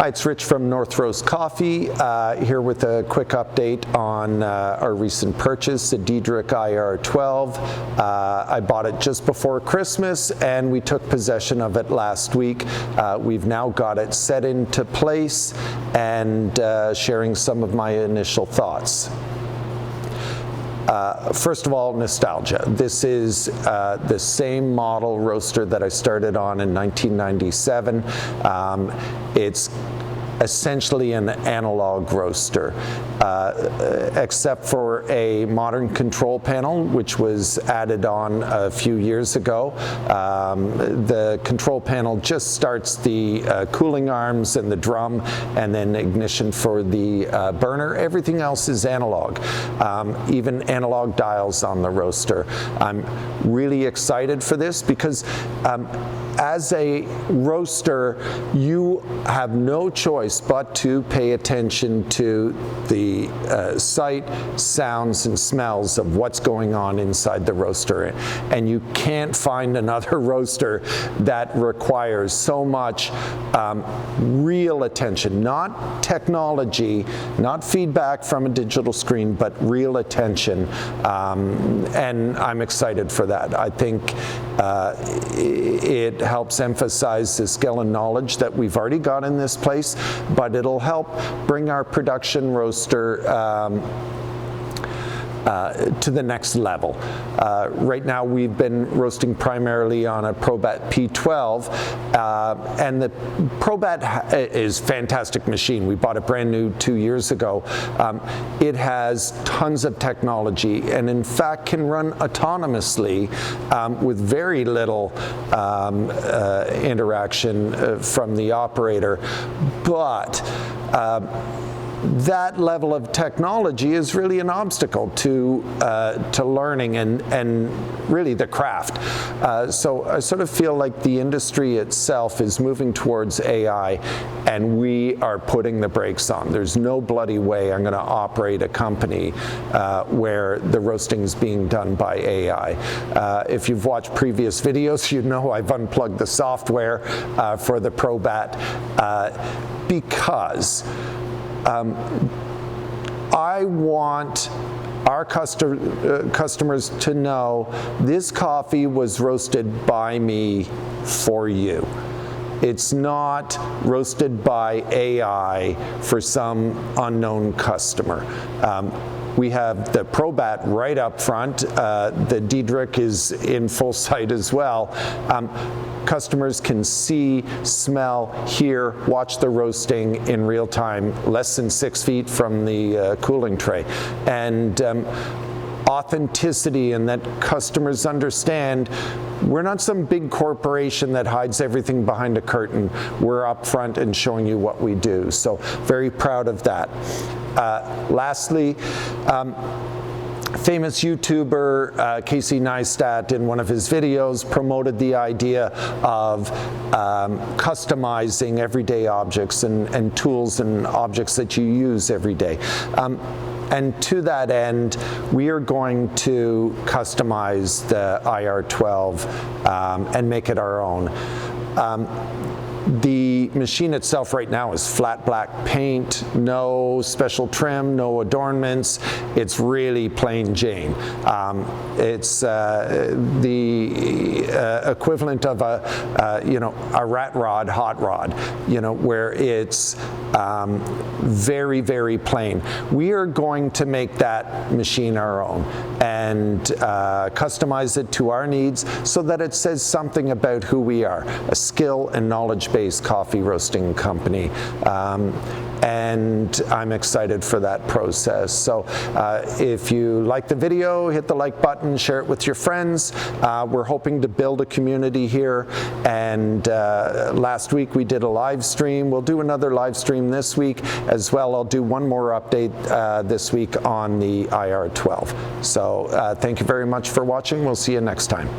Hi, it's Rich from North Roast Coffee, here with a quick update on our recent purchase, the Diedrich IR-12. I bought it just before Christmas and we took possession of it last week. We've now got it set into place and sharing some of my initial thoughts. First of all, nostalgia. This is the same model roaster that I started on in 1997. It's essentially an analog roaster, except for a modern control panel, which was added on a few years ago. The control panel just starts the cooling arms and the drum, and then ignition for the burner. Everything else is analog, even analog dials on the roaster. I'm really excited for this because as a roaster, you have no choice but to pay attention to the sight, sounds, and smells of what's going on inside the roaster. And you can't find another roaster that requires so much real attention, not technology, not feedback from a digital screen, but real attention. And I'm excited for that. I think it helps emphasize the skill and knowledge that we've already got in this place, but it'll help bring our production roaster to the next level. Right now we've been roasting primarily on a Probat P12, and the Probat is a fantastic machine. We bought it brand new 2 years ago. It has tons of technology and in fact can run autonomously with very little interaction from the operator, but that level of technology is really an obstacle to learning and really the craft. So I sort of feel like the industry itself is moving towards AI, and we are putting the brakes on. There's no bloody way I'm going to operate a company where the roasting is being done by AI. If you've watched previous videos, you know I've unplugged the software for the Probat because I want our customers to know this coffee was roasted by me for you. It's not roasted by AI for some unknown customer. We have the Probat right up front. The Diedrich is in full sight as well. Customers can see, smell, hear, watch the roasting in real time, less than 6 feet from the cooling tray. And authenticity, and that customers understand we're not some big corporation that hides everything behind a curtain. We're up front and showing you what we do. So very proud of that. Lastly, famous YouTuber Casey Neistat in one of his videos promoted the idea of customizing everyday objects and tools and objects that you use every day. And to that end, we are going to customize the IR-12 and make it our own. The machine itself right now is flat black paint, no special trim, no adornments. It's really plain Jane. It's the equivalent of a rat rod, hot rod, where it's very, very plain. We are going to make that machine our own and customize it to our needs so that it says something about who we are, a skill and knowledge-based coffee roasting company. And I'm excited for that process. So if you like the video, hit the like button, share it with your friends. We're hoping to build a community here. And last week we did a live stream. We'll do another live stream this week as well. I'll do one more update this week on the IR-12. So thank you very much for watching. We'll see you next time.